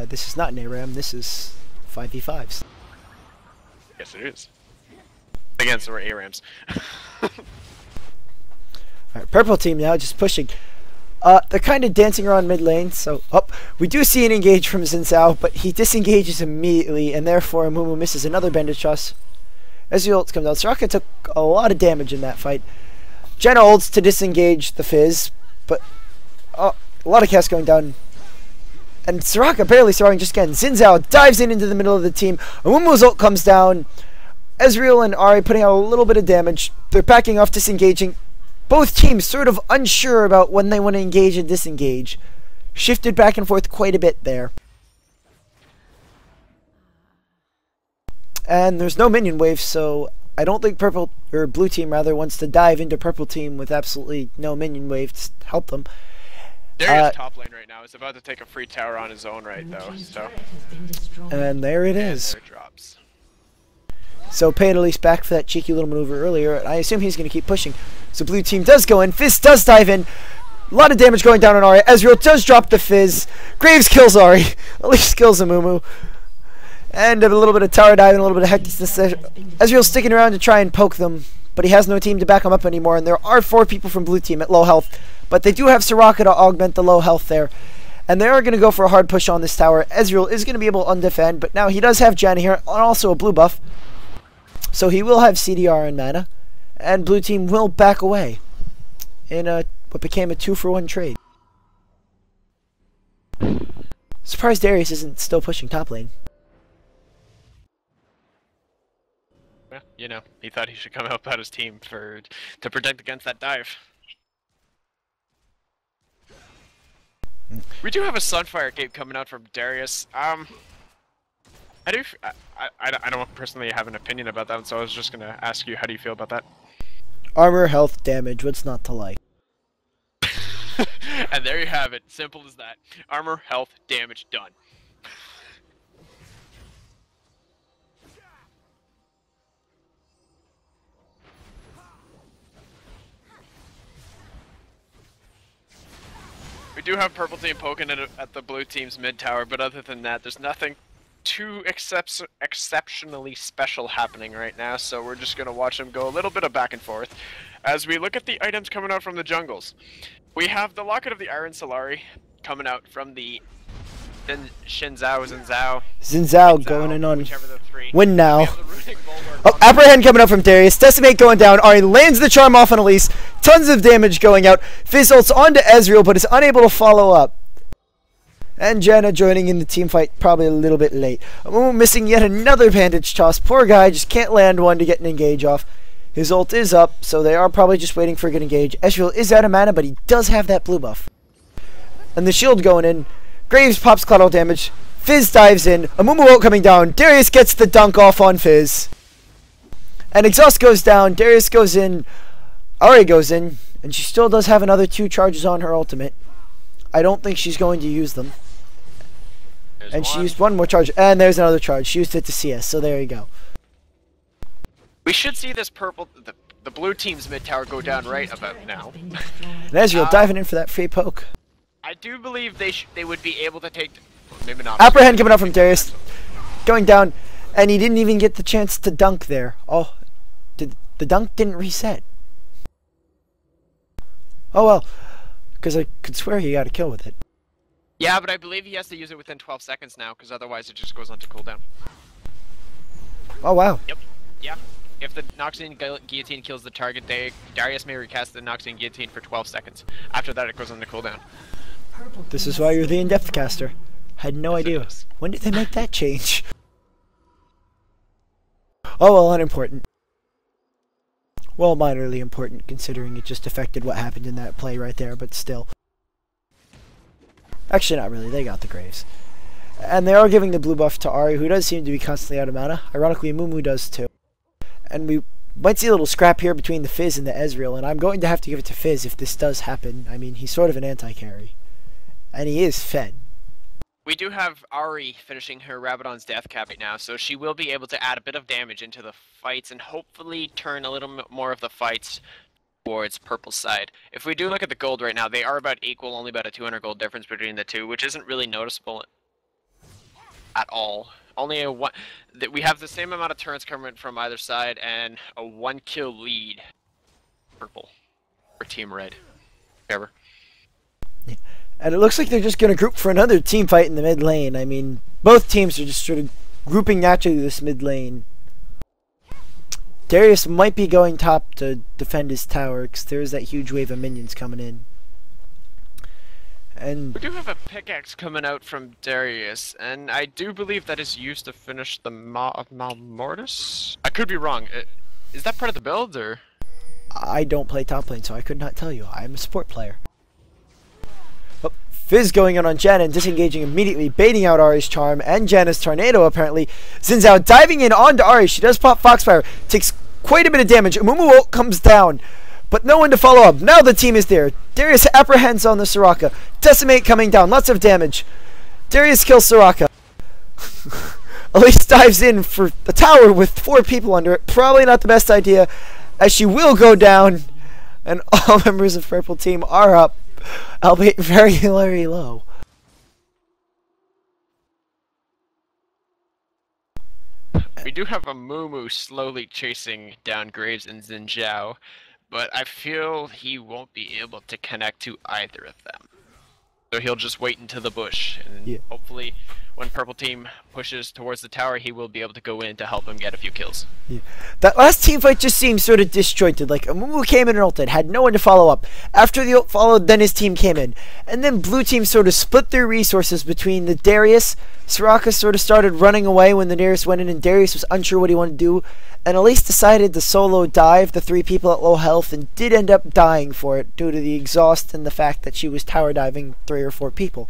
this is not an ARAM. This is 5v5s. Yes, it is. Again, so we're ARAMs. Alright, purple team now just pushing. They're kind of dancing around mid lane, so we do see an engage from Xin Zhao, but he disengages immediately, and therefore Amumu misses another bandage toss. As the ult comes out, Soraka took a lot of damage in that fight. Janna ults to disengage the Fizz, but a lot of cast going down. And Soraka barely surviving just again. Xin Zhao dives into the middle of the team. Amumu's ult comes down. Ezreal and Ahri putting out a little bit of damage. They're backing off, disengaging. Both teams sort of unsure about when they want to engage and disengage. Shifted back and forth quite a bit there. And there's no minion wave, so I don't think purple or blue team rather wants to dive into purple team with absolutely no minion wave to help them. Darius top lane right now is about to take a free tower on his own right though. So and there it is. There it drops. So Pay at least back for that cheeky little maneuver earlier, and I assume he's going to keep pushing. So blue team does go in. Fizz does dive in. A lot of damage going down on Ahri. Ezreal does drop the Fizz. Graves kills Ahri. At least kills Amumu. And a little bit of tower dive and a little bit of hecticness. Ezreal's sticking around to try and poke them, but he has no team to back him up anymore, and there are 4 people from blue team at low health. But they do have Soraka to augment the low health there. And they are going to go for a hard push on this tower. Ezreal is going to be able to undefend, but now he does have Janna here, and also a blue buff. So he will have CDR and mana, and blue team will back away in what became a 2-for-1 trade. Surprised Darius isn't still pushing top lane. Well, you know, he thought he should come help out his team to protect against that dive. We do have a Sunfire Cape coming out from Darius. I don't personally have an opinion about that, so I was just gonna ask you, how do you feel about that? Armor, health, damage, what's not to like? And there you have it, simple as that. Armor, health, damage, done. We do have purple team poking at the blue team's mid tower, but other than that, there's nothing too exceptionally special happening right now, so we're just gonna watch them go a little bit of back and forth. As we look at the items coming out from the jungles, we have the Locket of the Iron Solari coming out from the Xin going in on win now. Oh, Oh, Apprehend coming up from Darius. Decimate going down. Ari lands the charm off on Elise. Tons of damage going out. Fizz ults onto Ezreal, but is unable to follow up. And Janna joining in the team fight probably a little bit late. Amumu missing yet another bandage toss. Poor guy just can't land one to get an engage off. His ult is up, so they are probably just waiting for a good engage. Ezreal is out of mana, but he does have that blue buff. And the shield going in. Graves pops collateral damage. Fizz dives in. Amumu ult coming down. Darius gets the dunk off on Fizz. And Exhaust goes down. Darius goes in. Ari goes in. And she still does have another 2 charges on her ultimate. I don't think she's going to use them. And she used 1 more charge. And there's another charge. She used it to CS. So there you go. We should see this the blue team's mid tower go down right about now. And Ezreal diving in for that free poke. I do believe they would be able to take. Maybe not. Apprehend coming up from Darius. Going down. And he didn't even get the chance to dunk there. Oh. The dunk didn't reset. Oh well. Because I could swear he got a kill with it. Yeah, but I believe he has to use it within 12 seconds now, because otherwise it just goes on to cooldown. Oh wow. Yep. Yeah. If the Noxian Guillotine kills the target, Darius may recast the Noxian Guillotine for 12 seconds. After that, it goes on to cooldown. This is why you're the in-depth caster. Had no idea. When did they make that change? Oh well, unimportant. Well, minorly important, considering it just affected what happened in that play right there, but still. Actually, not really. They got the Graves. And they are giving the blue buff to Ari, who does seem to be constantly out of mana. Ironically, Mumu does too. And we might see a little scrap here between the Fizz and the Ezreal, and I'm going to have to give it to Fizz if this does happen. I mean, he's sort of an anti-carry. And he is fed. We do have Ari finishing her Rabadon's death cap right now, so she will be able to add a bit of damage into the fights and hopefully turn a little bit more of the fights towards purple side. If we do look at the gold right now, they are about equal, only about a 200 gold difference between the two, which isn't really noticeable at all. Only a one. We have the same amount of turrets coming from either side, and a 1 kill lead. Purple or team red, whichever. Yeah. And it looks like they're just going to group for another team fight in the mid lane. I mean, both teams are just sort of grouping naturally this mid lane. Darius might be going top to defend his tower, because there's that huge wave of minions coming in. And we do have a pickaxe coming out from Darius, and I do believe that is used to finish the Malmortis? I could be wrong. Is that part of the build, or? I don't play top lane, so I could not tell you. I am a support player. Oh, Fizz going in on Janna and disengaging immediately, baiting out Ari's charm and Janna's tornado apparently. Xin Zhao diving in onto Ari. She does pop Foxfire, takes quite a bit of damage. Amumu ult comes down, but no one to follow up. Now the team is there. Darius apprehends on the Soraka. Decimate coming down, lots of damage. Darius kills Soraka. Elise dives in for the tower with 4 people under it. Probably not the best idea, as she will go down, and all members of purple team are up, albeit very, very low. We do have a Mumu slowly chasing down Graves and Xin Zhao, but I feel he won't be able to connect to either of them. So he'll just wait into the bush, and hopefully when purple team pushes towards the tower, he will be able to go in to help him get a few kills. Yeah. That last team fight just seemed sort of disjointed. Like, Amumu came in and ulted, had no one to follow up. After the ult followed, then his team came in. And then blue team sort of split their resources between the Darius. Soraka sort of started running away when the Darius went in, and Darius was unsure what he wanted to do. And Elise decided to solo dive the 3 people at low health, and did end up dying for it due to the exhaust and the fact that she was tower diving 3 or 4 people.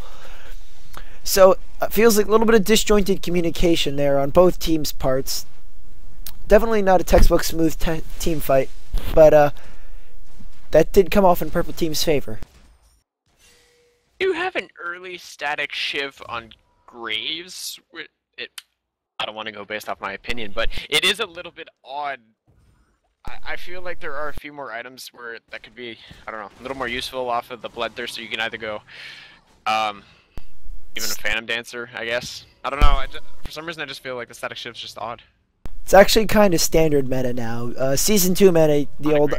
So it feels like a little bit of disjointed communication there on both teams' parts. Definitely not a textbook smooth team fight, but that did come off in purple team's favor. You have an early static shiv on Graves. I don't want to go based off my opinion, but it is a little bit odd I feel like there are a few more items where that could be, I don't know, a little more useful off of the Bloodthirster. You can either go, even a Phantom Dancer, I guess. I don't know. For some reason, I just feel like the static shift's just odd. It's actually kind of standard meta now. Season 2 meta, the old...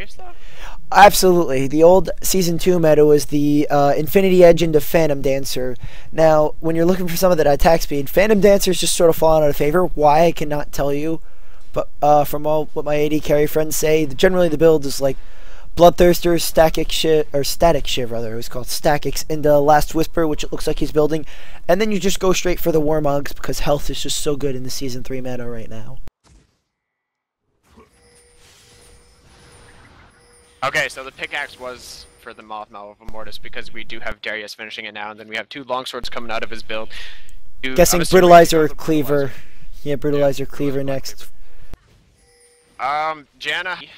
Absolutely. The old Season 2 meta was the Infinity Edge into Phantom Dancer. Now, when you're looking for some of that attack speed, Phantom Dancer's just sort of fallen out of favor. Why, I cannot tell you. But from all what my AD carry friends say, generally the build is like Bloodthirster, Static Shiv, rather. It was called Statics into Last Whisper, which it looks like he's building. And then you just go straight for the Warmogs because health is just so good in the Season 3 meta right now. Okay, so the pickaxe was for the Mothmaw of Immortus because we do have Darius finishing it now, and then we have 2 longswords coming out of his build. Guessing Brutalizer or Cleaver. Yeah, Brutalizer, Cleaver next. Janna,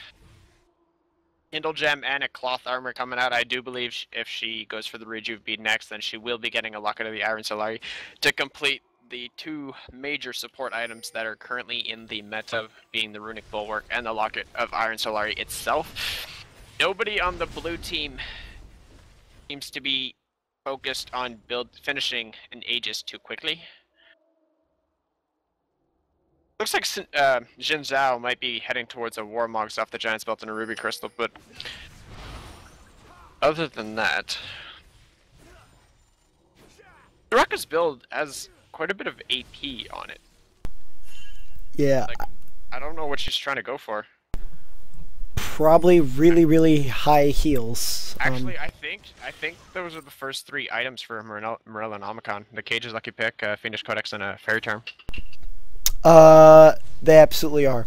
Kindle Gem and a Cloth Armor coming out. I do believe if she goes for the Rejuve bead next, then she will be getting a Locket of the Iron Solari to complete the 2 major support items that are currently in the meta, being the Runic Bulwark and the Locket of Iron Solari itself. Nobody on the blue team seems to be focused on finishing an Aegis too quickly. Looks like Jin Zhao might be heading towards a Warmogs off the Giant's Belt and a Ruby Crystal, but other than that, Soraka's build has quite a bit of AP on it. Yeah. Like, I don't know what she's trying to go for. Probably really, really high heals. Actually, I think those are the first 3 items for Morella and Omicron. The Cage's Lucky Pick, Fiendish Codex, and a Fairy Charm. They absolutely are.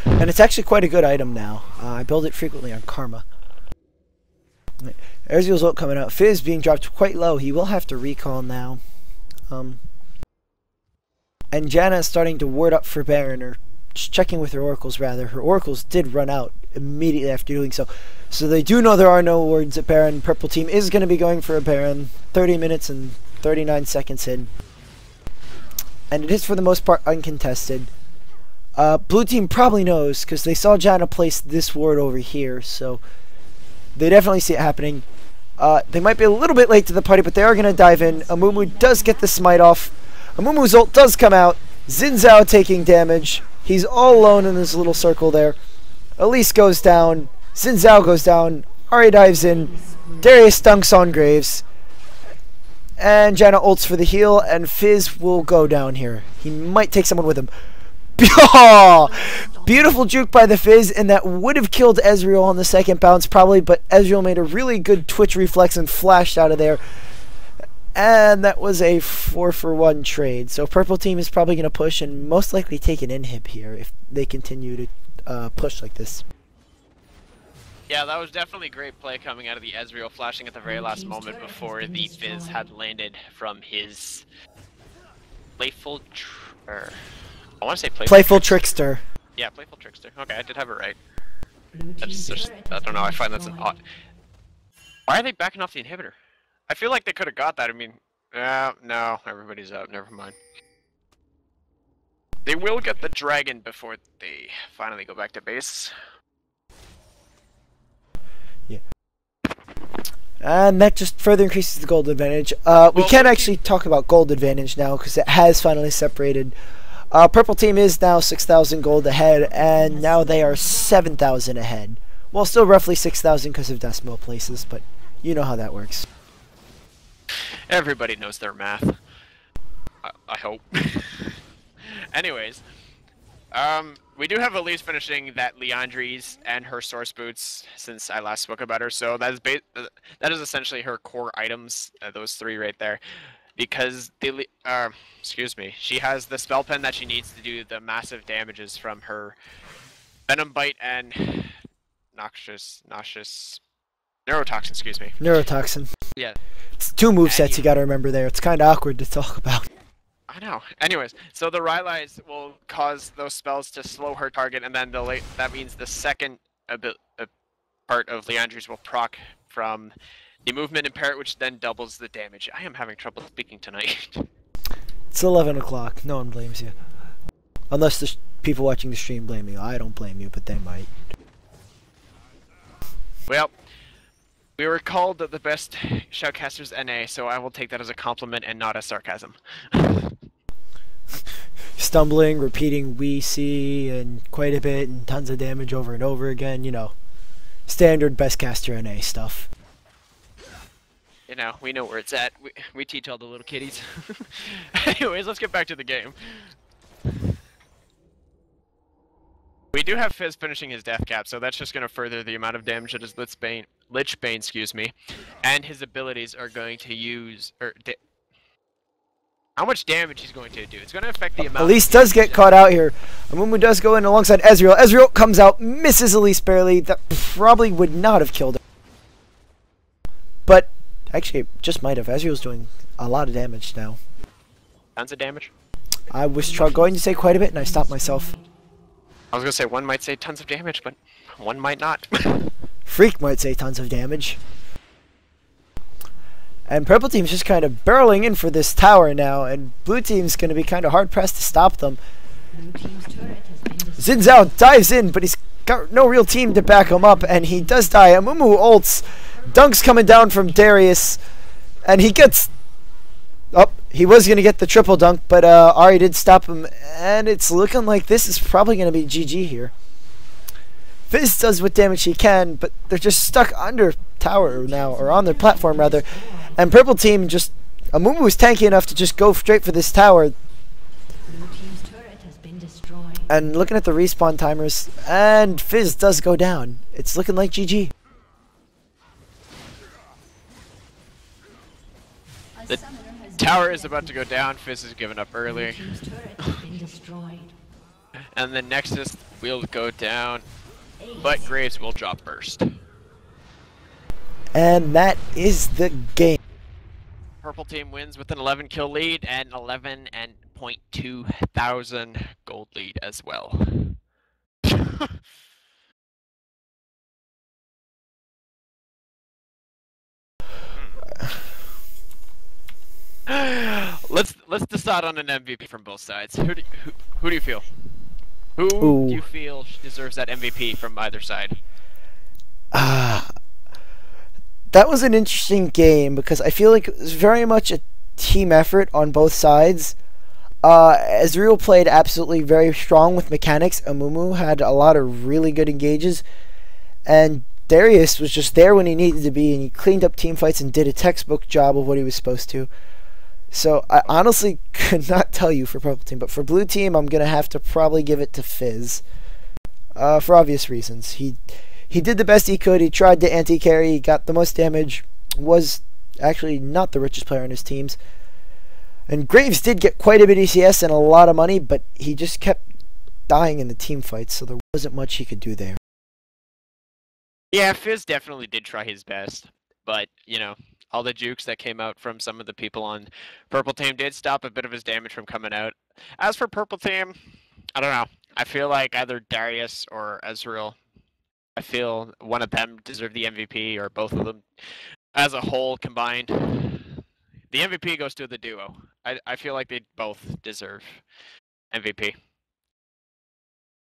And it's actually quite a good item now. I build it frequently on Karma. Ezreal's ult coming out. Fizz being dropped quite low. He will have to recall now. And Janna is starting to ward up for Baron, or just checking with her oracles rather. Her oracles did run out immediately after doing so. So they do know there are no wards at Baron. Purple team is going to be going for a Baron. 30 minutes and 39 seconds in. And it is for the most part uncontested. Blue team probably knows because they saw Janna place this ward over here. So they definitely see it happening. They might be a little bit late to the party, but they are going to dive in. Amumu does get the smite off. Amumu's ult does come out. Xin Zhao taking damage. He's all alone in this little circle there. Elise goes down. Xin Zhao goes down. Ahri dives in. Darius dunks on Graves. And Janna ults for the heal, and Fizz will go down here. He might take someone with him. Beautiful juke by the Fizz, and that would have killed Ezreal on the second bounce probably, but Ezreal made a really good twitch reflex and flashed out of there. And that was a 4-for-1 trade. So purple team is probably going to push and most likely take an inhib here if they continue to push like this. Yeah, that was definitely great play coming out of the Ezreal, flashing at the very last moment before the Fizz had landed from his playful I want to say playful trickster. Yeah, playful trickster. Okay, I did have it right. That's just, I don't know, I find that's an odd... Why are they backing off the inhibitor? I feel like they could have got that. I mean, no, everybody's out. Never mind. They will get the dragon before they finally go back to base. Yeah. And that just further increases the gold advantage. We can actually talk about gold advantage now because it has finally separated. Purple team is now 6,000 gold ahead, and now they are 7,000 ahead. Well, still roughly 6,000 because of decimal places, but you know how that works. Everybody knows their math. I hope. Anyways, we do have Elise finishing that Liandry's and her source boots since I last spoke about her. So that is essentially her core items, those 3 right there. Because the she has the spell pen that she needs to do the massive damages from her Venom Bite and noxious Neurotoxin, excuse me. Neurotoxin. Yeah. It's 2 movesets you gotta remember there. It's kind of awkward to talk about. I know. Anyways, so the Rylai's will cause those spells to slow her target, and then that means the second part of Liandry's will proc from the movement impair, which then doubles the damage. I am having trouble speaking tonight. It's 11 o'clock. No one blames you. Unless the people watching the stream blame you. I don't blame you, but they might. Well, we were called the best shoutcasters NA, so I will take that as a compliment and not as sarcasm. Stumbling, repeating we see and quite a bit and tons of damage over and over again, you know. Standard best caster NA stuff. You know, we know where it's at. We teach all the little kiddies. Anyways, let's get back to the game. We do have Fizz finishing his death cap, so that's just going to further the amount of damage that his Lich Bane, excuse me, and his abilities are going to use, how much damage he's going to do. It's going to affect the amount. Elise does get caught out here. Amumu does go in alongside Ezreal. Ezreal comes out, misses Elise barely. That probably would not have killed her. But, actually, it just might have. Ezreal's doing a lot of damage now. Tons of damage? I was going to say quite a bit, and I stopped myself. I was going to say one might say tons of damage, but one might not. Freak might say tons of damage. And Purple Team's just kind of barreling in for this tower now, and Blue Team's going to be kind of hard-pressed to stop them. Xin Zhao dives in, but he's got no real team to back him up, and he does die. Amumu ults. Dunk's coming down from Darius, and he gets... Oh, he was going to get the triple dunk, but Ahri did stop him, and it's looking like this is probably going to be GG here. Fizz does what damage he can, but they're just stuck under tower now, or on their platform rather, and Purple Team just... Amumu is tanky enough to just go straight for this tower. And looking at the respawn timers, and Fizz does go down. It's looking like GG. The tower is about to go down. Fizz is giving up early. And the Nexus will go down, but Graves will drop first. And that is the game. Purple Team wins with an 11 kill lead and 11.2 thousand gold lead as well. Let's decide on an MVP from both sides. Who do you feel? Who do you feel deserves that MVP from either side? That was an interesting game because I feel like it was very much a team effort on both sides. Ezreal played absolutely very strong with mechanics. Amumu had a lot of really good engages, and Darius was just there when he needed to be, and he cleaned up team fights and did a textbook job of what he was supposed to. So I honestly could not tell you for Purple Team, but for Blue Team, I'm gonna have to probably give it to Fizz, for obvious reasons. He did the best he could. He tried to anti-carry. He got the most damage. Was actually not the richest player on his teams. And Graves did get quite a bit of ECS and a lot of money, but he just kept dying in the team fights, so there wasn't much he could do there. Yeah, Fizz definitely did try his best, but, you know, all the jukes that came out from some of the people on Purple Team did stop a bit of his damage from coming out. As for Purple Team, I don't know. I feel like either Darius or Ezreal, I feel one of them deserve the MVP, or both of them as a whole combined. The MVP goes to the duo. I feel like they both deserve MVP.